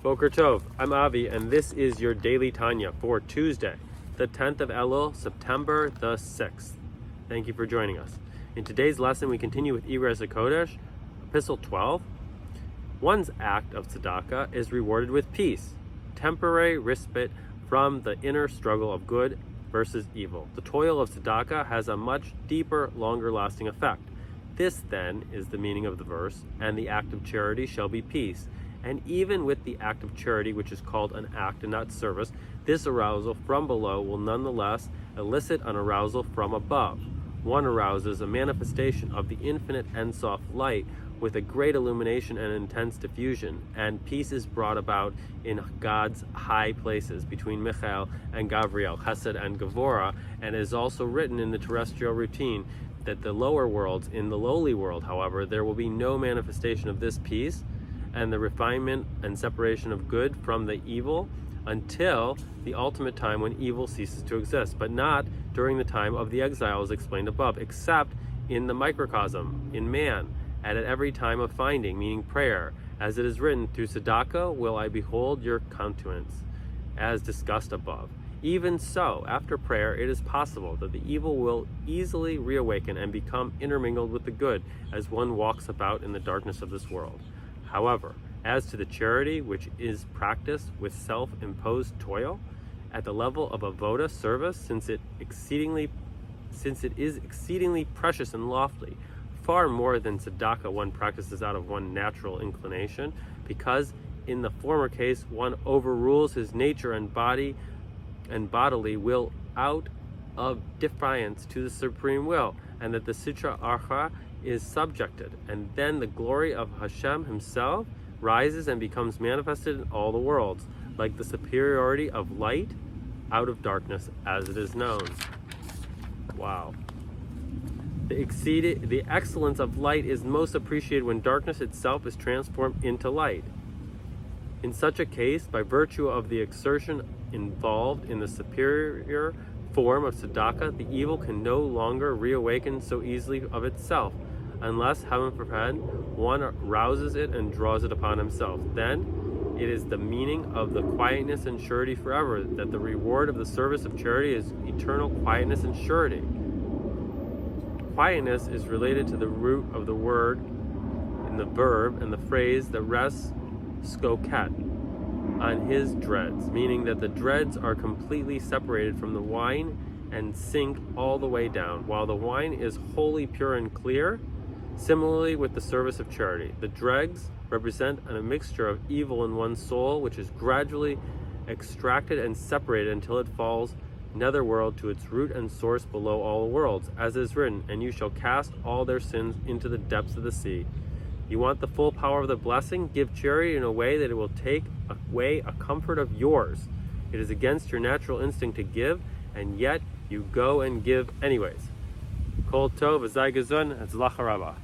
Boker Tov, I'm Avi, and this is your Daily Tanya for Tuesday, the 10th of Elul, September the 6th. Thank you for joining us. In today's lesson, we continue with Iras HaKodesh, Epistle 12. One's act of tzedakah is rewarded with peace, temporary respite from the inner struggle of good versus evil. The toil of tzedakah has a much deeper, longer-lasting effect. This, then, is the meaning of the verse, and the act of charity shall be peace. And even with the act of charity, which is called an act and not service, this arousal from below will nonetheless elicit an arousal from above. One arouses a manifestation of the infinite Ein Sof-light with a great illumination and intense diffusion, and peace is brought about in God's high places between Michael and Gabriel, chesed and gevurah, and is also written in the terrestial routine that the lower worlds, in the lowly world, however, there will be no manifestation of this peace and the refinement and separation of good from the evil until the ultimate time when evil ceases to exist, but not during the time of the exile as explained above, except in the microcosm, in man, and at every time of finding, meaning prayer, as it is written, through tzedakah will I behold your countenance, as discussed above. Even so, after prayer, it is possible that the evil will easily reawaken and become intermingled with the good as one walks about in the darkness of this world. However, as to the charity which is practiced with self-imposed toil, at the level of avoda service, since it is exceedingly precious and lofty, far more than tzedakah one practices out of one natural inclination, because in the former case one overrules his nature and bodily will out of defiance to the supreme will, and that the sitra achra is subjected, and then the glory of Hashem himself rises and becomes manifested in all the worlds, like the superiority of light out of darkness, as it is known. Wow. The excellence of light is most appreciated when darkness itself is transformed into light. In such a case, by virtue of the exertion involved in the superior form of tzedakah, the evil can no longer reawaken so easily of itself, unless, heaven forbid, one rouses it and draws it upon himself. Then it is the meaning of the quietness and surety forever, that the reward of the service of charity is eternal quietness and surety. Quietness is related to the root of the word in the verb and the phrase that rests skoket on his dreads, meaning that the dreads are completely separated from the wine and sink all the way down, while the wine is wholly pure and clear. Similarly with the service of charity, the dregs represent a mixture of evil in one's soul, which is gradually extracted and separated until it falls netherworld to its root and source below all worlds, as is written, and you shall cast all their sins into the depths of the sea. You want the full power of the blessing? Give charity in a way that it will take away a comfort of yours. It is against your natural instinct to give, and yet you go and give anyways. Kol tov, v'zai gezun, hatzlacha rabah.